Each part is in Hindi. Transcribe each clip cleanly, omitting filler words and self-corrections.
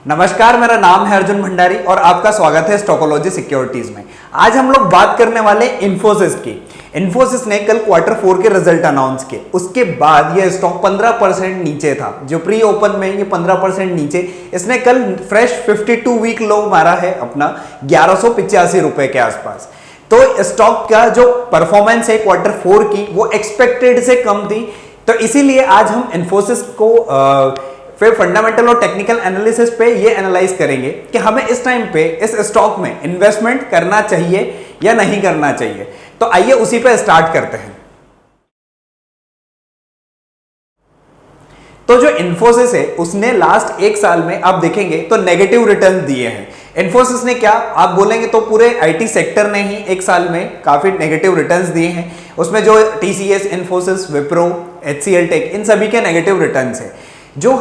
नमस्कार, मेरा नाम है अर्जुन भंडारी और आपका स्वागत है स्टॉकोलॉजी सिक्योरिटीज में। आज हम लोग बात करने वाले इन्फोसिस की। इन्फोसिस ने कल Q4 के रिजल्ट अनाउंस किए, उसके बाद यह स्टॉक 15% नीचे था। जो प्री ओपन में ये 15% नीचे, इसने कल फ्रेश 52 वीक लो मारा है अपना 1185 रुपए के आसपास। तो स्टॉक का जो परफॉर्मेंस है Q4 की वो एक्सपेक्टेड से कम थी। तो इसीलिए आज हम इन्फोसिस को फिर फंडामेंटल और टेक्निकल एनालिसिस पे ये एनालाइज करेंगे कि हमें इस टाइम पे इस स्टॉक में इन्वेस्टमेंट करना चाहिए या नहीं करना चाहिए। तो आइए उसी पे स्टार्ट करते हैं। तो जो इन्फोसिस है उसने लास्ट एक साल में आप देखेंगे तो नेगेटिव रिटर्न दिए हैं। इन्फोसिस ने क्या आप बोलेंगे तो पूरे आईटी सेक्टर ने ही एक साल में काफी नेगेटिव रिटर्न्स दिए हैं। उसमें जो टीसीएस, इन्फोसिस, विप्रो, एचसीएल टेक, इन सभी के नेगेटिव रिटर्न्स है। जो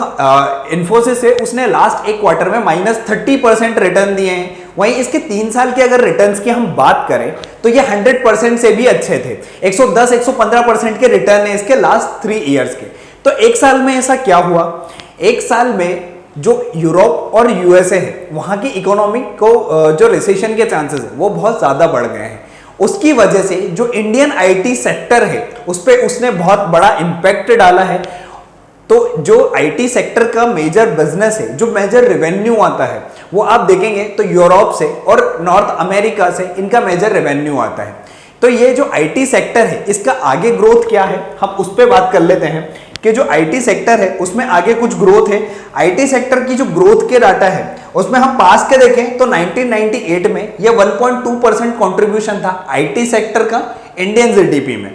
इन्फोसिस है उसने लास्ट एक क्वार्टर में -30% रिटर्न दिए हैं। वहीं इसके 3 साल के अगर रिटर्न्स की हम बात करें तो ये 100% से भी अच्छे थे। 110-115% के रिटर्न है इसके लास्ट 3 ईयर्स के। तो एक साल में ऐसा क्या हुआ, एक साल में जो यूरोप और यूएसए है वहां की इकोनॉमी को जो रिसेशन के चांसेस है वो बहुत ज्यादा बढ़ गए हैं। उसकी वजह से जो इंडियन आईटी सेक्टर है उस पर उसने बहुत बड़ा इंपैक्ट डाला है। तो जो आईटी सेक्टर का मेजर बिजनेस है, जो मेजर रेवेन्यू आता है, वो आप देखेंगे तो यूरोप से और नॉर्थ अमेरिका से इनका मेजर रेवेन्यू आता है। तो ये जो आईटी सेक्टर है इसका आगे ग्रोथ क्या है, हम उस पर बात कर लेते हैं कि जो आईटी सेक्टर है उसमें आगे कुछ ग्रोथ है। आईटी सेक्टर की जो ग्रोथ के डाटा है उसमें हम पास के देखें तो 1998 में ये 1.2% कॉन्ट्रीब्यूशन था आईटी सेक्टर का इंडियन जीडीपी में,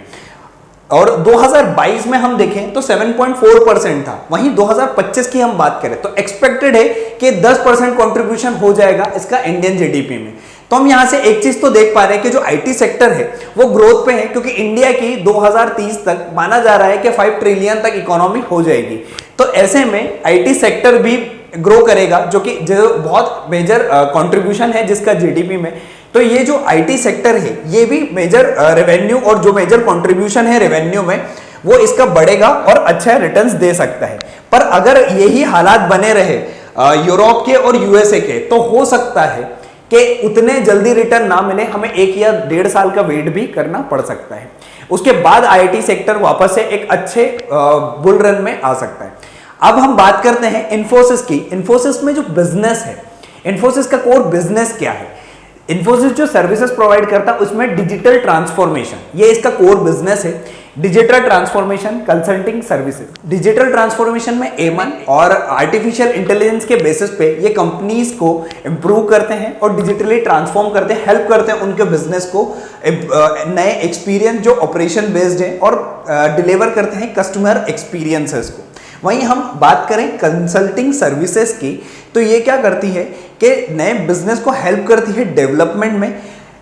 और 2022 में हम देखें तो 7.4% था। वहीं 2025 की हम बात करें तो एक्सपेक्टेड है कि 10% कंट्रीब्यूशन हो जाएगा इसका इंडियन जीडीपी में। तो हम यहां से एक चीज तो देख पा रहे हैं कि जो आईटी सेक्टर है वो ग्रोथ पे है, क्योंकि इंडिया की 2030 तक माना जा रहा है कि 5 ट्रिलियन तक इकोनॉमी हो जाएगी। तो ऐसे में आईटी सेक्टर भी ग्रो करेगा, जो कि जो बहुत मेजर कंट्रीब्यूशन है जिसका जीडीपी में। तो ये जो आईटी सेक्टर है ये भी मेजर रेवेन्यू और जो मेजर कंट्रीब्यूशन है रेवेन्यू में वो इसका बढ़ेगा और अच्छा रिटर्न्स दे सकता है। पर अगर यही हालात बने रहे यूरोप के और यूएसए के तो हो सकता है कि उतने जल्दी रिटर्न ना मिले, हमें 1 या 1.5 साल का वेट भी करना पड़ सकता है। उसके बाद आईटी सेक्टर वापस से एक अच्छे बुल रन में आ सकता है। अब हम बात करते हैं इन्फोसिस की। इन्फोसिस में जो बिजनेस है, इन्फोसिस का कोर बिजनेस क्या है। इन्फोसिस जो सर्विसेज प्रोवाइड करता है उसमें डिजिटल ट्रांसफॉर्मेशन, ये इसका कोर बिजनेस है। Digital transformation consulting services. Digital transformation में एमन और आर्टिफिशियल इंटेलिजेंस के बेसिस पे ये कंपनीज को इंप्रूव करते हैं और डिजिटली ट्रांसफॉर्म करते हैं, हेल्प करते हैं उनके बिजनेस को नए एक्सपीरियंस जो ऑपरेशन बेस्ड है और डिलीवर करते हैं कस्टमर एक्सपीरियंसेस को। वहीं हम बात करें कंसल्टिंग सर्विसेज की तो ये क्या करती है कि नए बिजनेस को हेल्प करती है डेवलपमेंट में,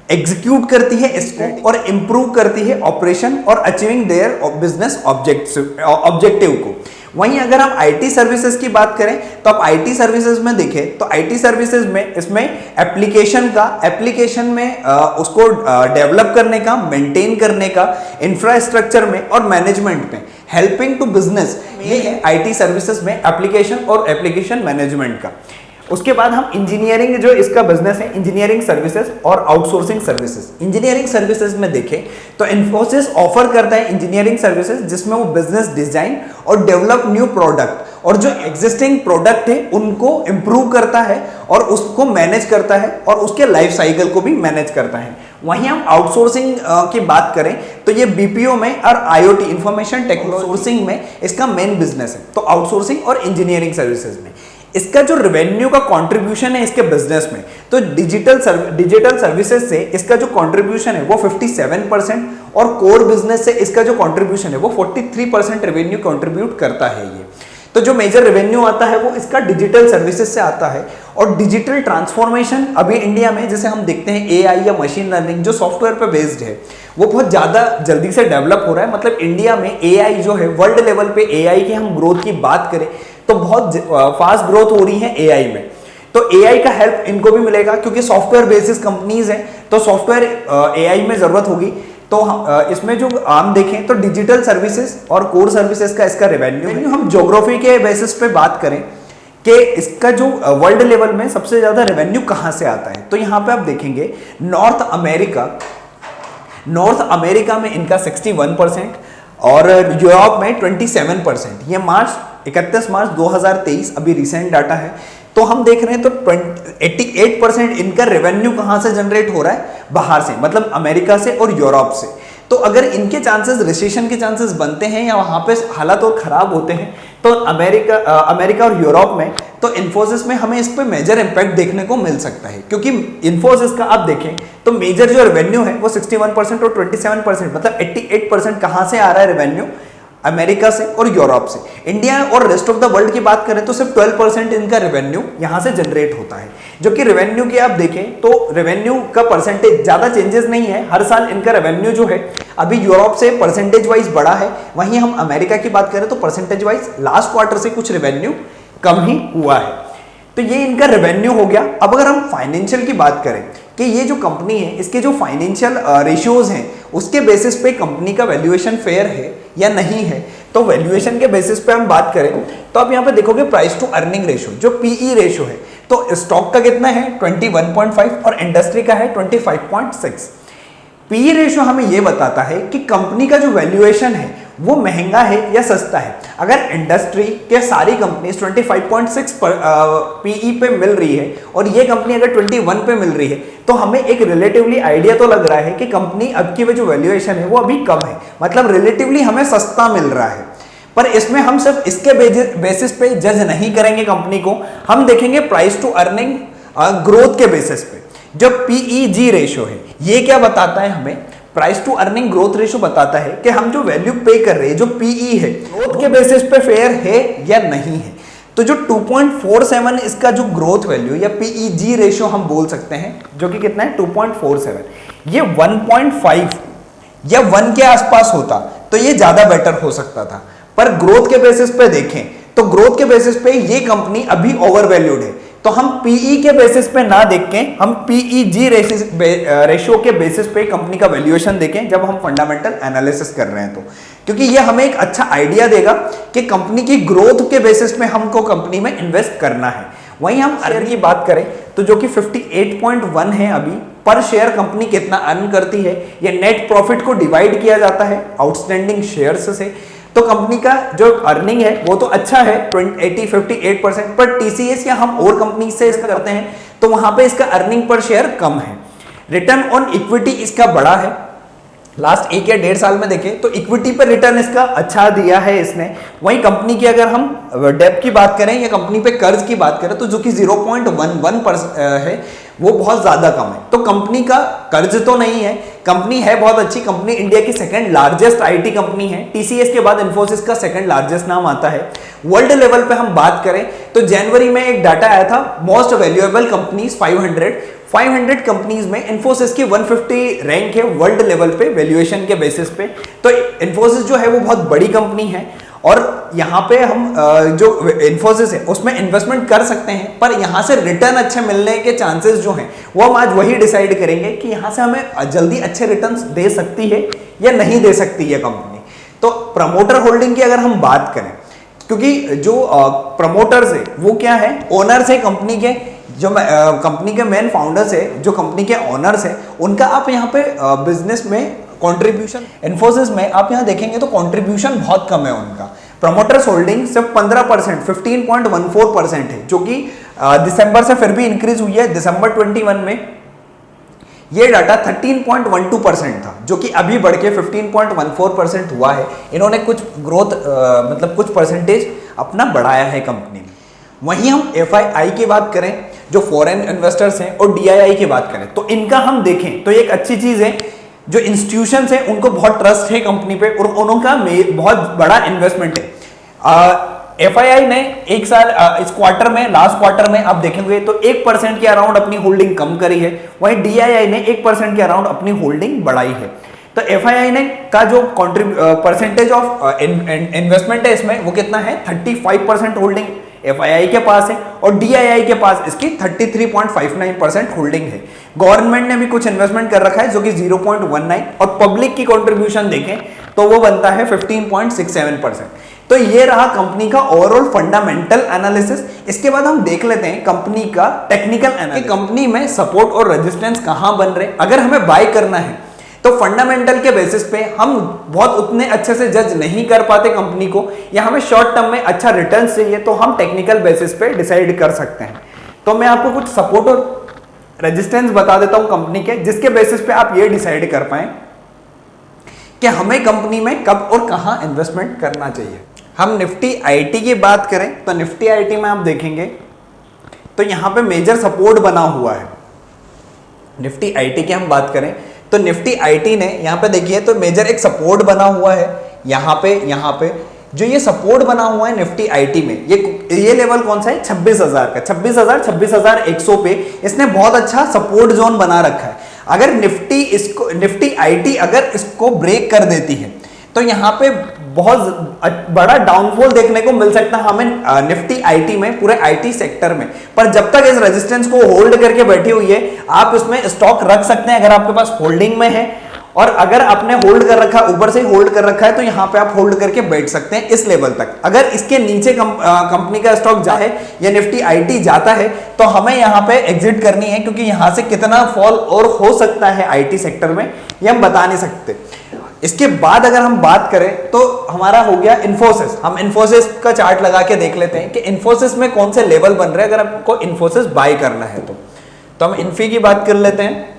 एग्जीक्यूट करती है इसको और इंप्रूव करती है ऑपरेशन और अचीविंग देयर बिजनेस ऑब्जेक्टिव को। वहीं अगर हम आईटी सर्विसेज की बात करें तो आप आईटी सर्विसेज में देखें तो आईटी सर्विसेज में इसमें एप्लीकेशन में उसको डेवलप करने का, मेंटेन करने का, इंफ्रास्ट्रक्चर में और मैनेजमेंट में हेल्पिंग टू बिजनेस, ये है आईटी सर्विसेज में एप्लीकेशन और एप्लीकेशन मैनेजमेंट का। उसके बाद हम इंजीनियरिंग जो इसका बिजनेस है, इंजीनियरिंग सर्विसेज और आउटसोर्सिंग सर्विसेज। इंजीनियरिंग सर्विसेज में देखें तो इन्फोसिस ऑफर करता है इंजीनियरिंग सर्विसेज जिसमें वो बिजनेस डिजाइन और डेवलप न्यू प्रोडक्ट और जो एग्जिस्टिंग प्रोडक्ट है उनको इंप्रूव करता है और उसको मैनेज करता है और उसके लाइफ साइकिल को भी मैनेज करता है। वहीं हम आउटसोर्सिंग की बात करें तो ये बीपीओ में और आईओटी इंफॉर्मेशन टेक्नोलॉजी में इसका मेन बिजनेस है। तो आउटसोर्सिंग और इंजीनियरिंग सर्विसेज में इसका जो रेवेन्यू का कंट्रीब्यूशन है इसके बिजनेस में, तो डिजिटल सर्विसेज से इसका जो कंट्रीब्यूशन है वो 57% और कोर बिजनेस से इसका जो कंट्रीब्यूशन है वो 43% रेवेन्यू कंट्रीब्यूट करता है। ये तो जो मेजर रेवेन्यू आता है वो इसका डिजिटल सर्विसेज से आता है। और डिजिटल ट्रांसफॉर्मेशन अभी इंडिया में जैसे हम देखते हैं एआई या मशीन लर्निंग जो सॉफ्टवेयर पे बेस्ड है वो बहुत ज्यादा जल्दी से डेवलप हो रहा है। मतलब इंडिया में एआई जो है वर्ल्ड लेवल पे एआई की हम ग्रोथ की बात करें तो बहुत फास्ट ग्रोथ हो रही है एआई में। तो एआई का हेल्प इनको भी मिलेगा क्योंकि सॉफ्टवेयर बेसिस कंपनीज हैं तो सॉफ्टवेयर एआई में जरूरत होगी। तो इसमें जो आम देखें तो डिजिटल सर्विसेज और कोर सर्विसेज का इसका रेवेन्यू हम ज्योग्राफी के बेसिस पे बात करें कि इसका जो वर्ल्ड लेवल में सबसे ज्यादा रेवेन्यू कहां से आता है, तो यहां पे आप देखेंगे नॉर्थ अमेरिका में इनका 61% और यूरोप में 27%। ये 31 मार्च 2023 अभी रिसेंट डाटा है। तो हम देख रहे हैं तो 88% इनका रेवेन्यू कहां से जनरेट हो रहा है, बाहर से, मतलब अमेरिका से और यूरोप से। तो अगर इनके चांसेस, रिसेशन के चांसेस बनते हैं या वहां पे हालात और खराब होते हैं, तो अमेरिका और यूरोप में, तो इन्फोसिस में हमें इस पे मेजर इंपैक्ट देखने को मिल सकता है। क्योंकि इन्फोसिस का आप देखें तो मेजर जो रेवेन्यू है वो 61% और 27%, मतलब 88% कहां से आ रहा है रेवेन्यू, अमेरिका से और यूरोप से। इंडिया और रेस्ट ऑफ द वर्ल्ड की बात करें तो सिर्फ 12% इनका रेवेन्यू यहां से जनरेट होता है। जो कि रेवेन्यू की आप देखें तो रेवेन्यू का परसेंटेज ज्यादा चेंजेस नहीं है, हर साल इनका रेवेन्यू जो है अभी यूरोप से परसेंटेज वाइज बढ़ा है। वहीं हम अमेरिका की बात करें तो परसेंटेज वाइज लास्ट क्वार्टर से कुछ रेवेन्यू कम ही हुआ है। तो ये इनका रेवेन्यू हो गया। अब अगर हम फाइनेंशियल की बात करें कि ये जो कंपनी है इसके जो फाइनेंशियल रेशियोज हैं उसके बेसिस पे कंपनी का वैल्यूएशन फेयर है या नहीं है, तो वैल्यूएशन के बेसिस पे हम बात करें तो आप यहाँ पे देखोगे प्राइस टू अर्निंग रेशियो, जो पीई रेशियो है, तो स्टॉक का कितना है 21.5 और इंडस्ट्री का है 25.6। पीई रेशियो हमें यह बताता है कि कंपनी का जो वैल्यूएशन है वो महंगा है या सस्ता है। अगर इंडस्ट्री के सारी कंपनी 25.6 पर पीई पे मिल रही है और ये कंपनी अगर 21 पे मिल रही है, तो हमें एक रिलेटिवली आइडिया तो लग रहा है कि कंपनी अब की जो वैल्यूएशन है वो अभी कम है, मतलब रिलेटिवली हमें सस्ता मिल रहा है। पर इसमें हम सिर्फ इसके बेसिस पे जज नहीं करेंगे कंपनी को, हम देखेंगे प्राइस टू अर्निंग ग्रोथ के बेसिस पे। जो पीईजी रेशियो है ये क्या बताता है हमें, price to earning growth ratio बताता है कि हम जो वैल्यू पे कर रहे हैं, जो पीई है, ग्रोथ के बेसिस पे फेयर है या नहीं है। तो जो 2.47 इसका जो ग्रोथ वैल्यू या पीईजी रेशियो हम बोल सकते हैं, जो कि कितना है 2.47, ये 1.5 या 1 के आसपास होता तो ये ज्यादा बेटर हो सकता था। पर ग्रोथ के बेसिस पे देखें तो ग्रोथ के बेसिस पे ये कंपनी अभी ओवर वैल्यूड है। तो हम पीई के बेसिस पे ना देख के हम पीईजी रेशियो के बेसिस पे कंपनी का वैल्यूएशन देखें जब हम फंडामेंटल एनालिसिस कर रहे हैं, तो क्योंकि ये हमें एक अच्छा आइडिया देगा कि कंपनी की ग्रोथ के बेसिस पे हमको कंपनी में इन्वेस्ट करना है। वहीं हम शेयर की बात करें तो जो कि 58.1 है अभी, पर शेयर कंपनी कितना अर्न करती है, ये नेट प्रॉफिट को डिवाइड किया जाता है आउटस्टैंडिंग शेयर्स से। तो कंपनी का जो अर्निंग है वो तो अच्छा है 58%, पर टीसीएस या हम और कंपनी से इसका करते हैं तो वहां पे इसका अर्निंग पर शेयर कम है। रिटर्न ऑन इक्विटी इसका बड़ा है, लास्ट 1 या 1.5 साल में देखें तो इक्विटी पर रिटर्न इसका अच्छा दिया है इसने। वहीं कंपनी की अगर हम डेब्ट की बात करें या कंपनी पे कर्ज की बात करें तो जो कि 0.11% है, वो बहुत ज्यादा कम है। तो कंपनी का कर्ज तो नहीं है, कंपनी है बहुत अच्छी, कंपनी इंडिया की सेकंड लार्जेस्ट आईटी कंपनी है, टीसीएस के बाद इन्फोसिस का सेकंड लार्जेस्ट नाम आता है। वर्ल्ड लेवल पे हम बात करें तो जनवरी में एक डाटा आया था मोस्ट वैल्यूएबल कंपनीज 500 कंपनीज में इन्फोसिस की 150 रैंक है वर्ल्ड लेवल पे वैल्यूएशन के बेसिस पे। तो इन्फोसिस जो है वो बहुत बड़ी कंपनी है और यहाँ पे हम जो इन्फोसिस है उसमें इन्वेस्टमेंट कर सकते हैं, पर यहाँ से रिटर्न अच्छे मिलने के चांसेस जो हैं वो हम आज वही डिसाइड करेंगे कि यहाँ से हमें जल्दी अच्छे रिटर्न्स दे सकती है या नहीं दे सकती है कंपनी। तो प्रमोटर होल्डिंग की अगर हम बात करें, क्योंकि जो प्रमोटर्स है वो क्या है, ओनर्स है कंपनी के, जो कंपनी के मेन फाउंडर्स है, जो कंपनी के ओनर्स है, उनका आप यहाँ पे बिजनेस में कंट्रीब्यूशन, इन्फोसिस में आप यहाँ देखेंगे तो कंट्रीब्यूशन बहुत कम है उनका। प्रमोटर्स होल्डिंग सिर्फ 15%, 15.14% है, जो कि दिसंबर से फिर भी इंक्रीज हुई है। दिसंबर 21 में ये डाटा 13.12% था, जो कि अभी बढ़ के 15.14% हुआ है। इन्होंने कुछ ग्रोथ मतलब कुछ परसेंटेज अपना बढ़ाया है कंपनी में। वहीं हम एफआईआई की बात करें, जो फॉरेन इन्वेस्टर्स हैं, और डीआईआई की बात करें तो इनका हम देखें तो एक अच्छी चीज है, जो इंस्टीट्यूशंस हैं उनको बहुत ट्रस्ट है कंपनी पे और उनका बहुत बड़ा इन्वेस्टमेंट है। एफआईआई ने एक साल इस क्वार्टर में, लास्ट क्वार्टर में आप देखेंगे तो 1% के अराउंड अपनी होल्डिंग कम करी है, वहीं डीआईआई ने 1% के अराउंड अपनी होल्डिंग बढ़ाई है। तो एफआईआई ने का जो परसेंटेज ऑफ इन्वेस्टमेंट है इसमें वो कितना है, 35% होल्डिंग एफआईआई के पास है और डीआईआई के पास इसकी 33.59% होल्डिंग है। गवर्नमेंट ने भी कुछ इन्वेस्टमेंट कर रखा है जो कि 0.19, और पब्लिक की कंट्रीब्यूशन देखें तो वो बनता है 15.67%। तो ये रहा कंपनी का ओवरऑल फंडामेंटल एनालिसिस। इसके बाद हम देख लेते हैं कंपनी का टेक्निकल एनालिसिस। कंपनी में सपोर्ट और रेजिस्टेंस कहां बन रहे, अगर हमें बाय करना है तो फंडामेंटल के बेसिस पे हम बहुत उतने अच्छे से जज नहीं कर पाते कंपनी को, या हमें शॉर्ट टर्म में अच्छा रिटर्न चाहिए तो हम टेक्निकल बेसिस पे डिसाइड कर सकते हैं। तो मैं आपको कुछ सपोर्ट और रेजिस्टेंस बता देता हूं कंपनी के, जिसके बेसिस पे आप ये डिसाइड कर पाए कि हमें कंपनी में कब और कहां इन्वेस्टमेंट करना चाहिए। हम निफ्टी आईटी की बात करें तो निफ्टी आईटी में आप देखेंगे तो यहां पे मेजर सपोर्ट बना हुआ है। निफ्टी आईटी की हम बात करें तो निफ्टी आईटी ने यहां पे देखिए तो मेजर एक सपोर्ट बना हुआ है। यहां पे जो ये सपोर्ट बना हुआ है निफ्टी आईटी में, ये लेवल कौन सा है, 26,000 का, 26,100 पे इसने बहुत अच्छा सपोर्ट जोन बना रखा है। अगर निफ्टी आईटी अगर इसको ब्रेक कर देती है तो यहां पे बहुत बड़ा डाउनफॉल देखने को मिल सकता है हमें निफ्टी आईटी में, पूरे आईटी सेक्टर में। पर जब तक इस रेजिस्टेंस को होल्ड करके बैठी हुई है, आप इसमें स्टॉक रख सकते हैं अगर आपके पास होल्डिंग में है। और अगर आपने होल्ड कर रखा है, ऊपर से होल्ड कर रखा है, तो यहां पे आप होल्ड करके बैठ सकते हैं इस लेवल तक। अगर इसके नीचे कंपनी का स्टॉक जाए या निफ्टी आईटी जाता है तो हमें यहां पे एग्जिट करनी है, क्योंकि यहां से कितना फॉल और हो सकता है आईटी सेक्टर में ये हम बता नहीं सकते। इसके बाद अगर हम बात करें तो हमारा हो गया इन्फोसिस। हम इन्फोसिस का चार्ट लगा के देख लेते हैं कि इन्फोसिस में कौन से लेवल बन रहे हैं अगर आपको इन्फोसिस बाय करना है तो हम इन्फी की बात कर लेते हैं।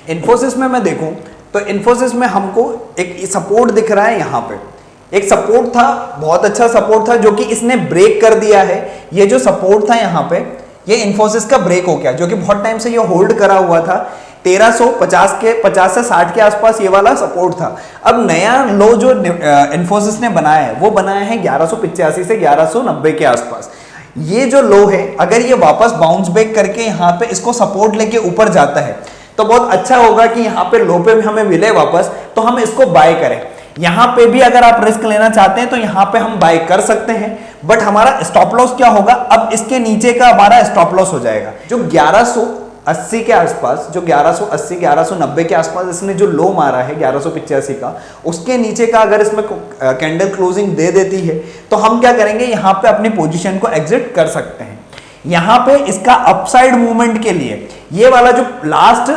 इन्फोसिस में मैं देखूं तो इन्फोसिस में हमको एक सपोर्ट दिख रहा है। यहां पे एक सपोर्ट था, बहुत अच्छा सपोर्ट था, जो कि इसने ब्रेक कर दिया है। ये जो सपोर्ट था यहाँ पे, ये इन्फोसिस का ब्रेक हो गया, जो कि बहुत टाइम से ये होल्ड करा हुआ था। 1350 से 60 के आसपास ये वाला सपोर्ट था। अब नया लो जो इन्फोसिस ने बनाया है वो बनाया है 1185 से 1190 के आसपास। ये जो लो है, अगर ये वापस बाउंस बैक करके यहाँ पे इसको सपोर्ट लेके ऊपर जाता है तो बहुत अच्छा होगा कि यहाँ पे लो पे हमें मिले वापस, तो हम इसको बाय करें। यहां पे भी अगर आप रिस्क लेना चाहते हैं तो यहां पे हम बाय कर सकते हैं, बट हमारा स्टॉप लॉस क्या होगा, अब इसके नीचे का हमारा स्टॉप लॉस हो जाएगा जो 1180 के आसपास, जो 1180 1190 के आसपास इसने जो लो मारा है 1185 का, उसके नीचे का अगर इसमें कैंडल क्लोजिंग दे देती है तो हम क्या करेंगे, यहां पे अपनी पोजीशन को एग्जिट कर सकते हैं। यहां पे इसका अपसाइड मूवमेंट के लिए ये वाला जो लास्ट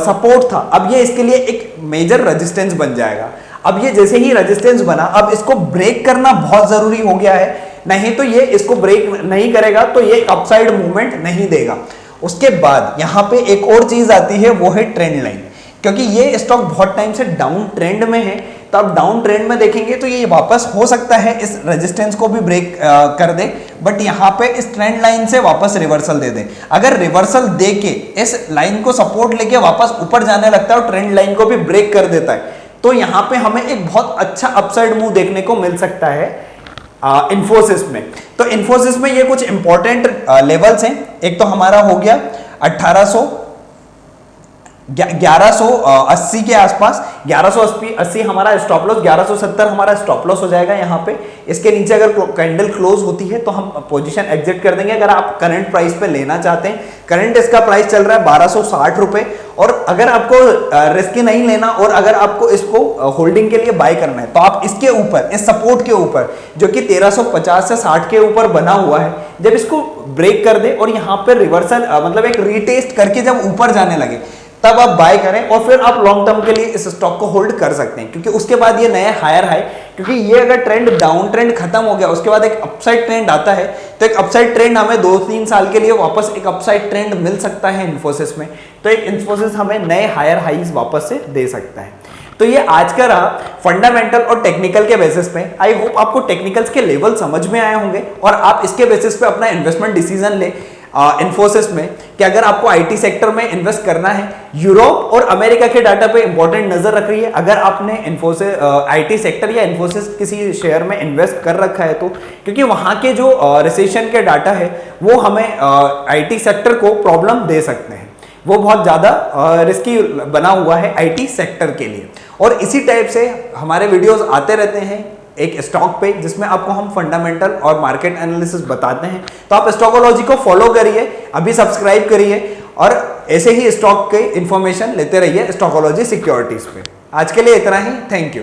सपोर्ट था, अब ये इसके लिए एक मेजर रेजिस्टेंस बन जाएगा। अब ये जैसे ही रेजिस्टेंस बना, अब इसको ब्रेक करना बहुत जरूरी हो गया है, नहीं तो ये इसको ब्रेक नहीं करेगा तो ये अपसाइड मूवमेंट नहीं देगा। उसके बाद यहां पे एक और चीज आती है, वो है ट्रेंड लाइन। क्योंकि ये स्टॉक बहुत टाइम से डाउन ट्रेंड में है, तो आप डाउन ट्रेंड में देखेंगे तो ये वापस हो सकता है इस रेजिस्टेंस को भी ब्रेक कर दे, बट यहाँ पे इस ट्रेंड लाइन से वापस रिवर्सल दे दे। अगर रिवर्सल दे के इस लाइन को सपोर्ट लेके वापस ऊपर जाने लगता है और ट्रेंड लाइन को भी ब्रेक कर देता है, तो यहाँ पे हमें एक बहुत अच्छा अपसाइड मूव देखने को मिल सकता है इन्फोसिस में। तो इन्फोसिस में ये कुछ इंपॉर्टेंट लेवल्स हैं। एक तो हमारा हो गया 1180 के आसपास, 1180 हमारा स्टॉप लॉस, 1170 हमारा स्टॉप लॉस हो जाएगा यहाँ पे। इसके नीचे अगर कैंडल क्लोज होती है तो हम पोजीशन एग्जिट कर देंगे। अगर आप करंट प्राइस पे लेना चाहते हैं, करंट इसका प्राइस चल रहा है 1260 रुपए, और अगर आपको रिस्क नहीं लेना और अगर आपको इसको होल्डिंग के लिए बाय करना है तो आप इसके ऊपर, इस सपोर्ट के ऊपर जो कि 1350 से 60 के ऊपर बना हुआ है, जब इसको ब्रेक कर दे और यहाँ पे रिवर्सल मतलब एक रीटेस्ट करके जब ऊपर जाने लगे, तब आप बाय करें और फिर आप लॉन्ग टर्म के लिए इस स्टॉक को होल्ड कर सकते हैं। क्योंकि उसके बाद ये नया हायर हाई, क्योंकि ये अगर ट्रेंड डाउन ट्रेंड खत्म हो गया, उसके बाद एक अपसाइड ट्रेंड आता है, तो एक अपसाइड ट्रेंड हमें 2-3 साल के लिए वापस एक अपसाइड ट्रेंड मिल सकता है इन्फोसिस में। तो एक इन्फोसिस हमें नए हायर हाईज वापस से दे सकता है। तो ये आज का रहा फंडामेंटल और टेक्निकल के बेसिस पे। आई होप आपको टेक्निकल्स के लेवल समझ में आए होंगे और आप इसके बेसिस पे अपना इन्वेस्टमेंट डिसीजन ले इन्फोसिस में, कि अगर आपको आईटी सेक्टर में इन्वेस्ट करना है। यूरोप और अमेरिका के डाटा पे इंपॉर्टेंट नजर रख रही है। अगर आपने इन्फोसिस आईटी सेक्टर या इन्फोसिस किसी शेयर में इन्वेस्ट कर रखा है तो, क्योंकि वहां के जो रिसेशन के डाटा है वो हमें आईटी सेक्टर को प्रॉब्लम दे सकते हैं। वो बहुत ज्यादा रिस्की बना हुआ है आईटी सेक्टर के लिए। और इसी टाइप से हमारे वीडियोस आते रहते हैं एक स्टॉक पे, जिसमें आपको हम फंडामेंटल और मार्केट एनालिसिस बताते हैं। तो आप स्टॉकोलॉजी को फॉलो करिए। अभी सब्सक्राइब करिए और ऐसे ही स्टॉक के इंफॉर्मेशन लेते रहिए स्टॉकोलॉजी सिक्योरिटीज पे। आज के लिए इतना ही, थैंक यू।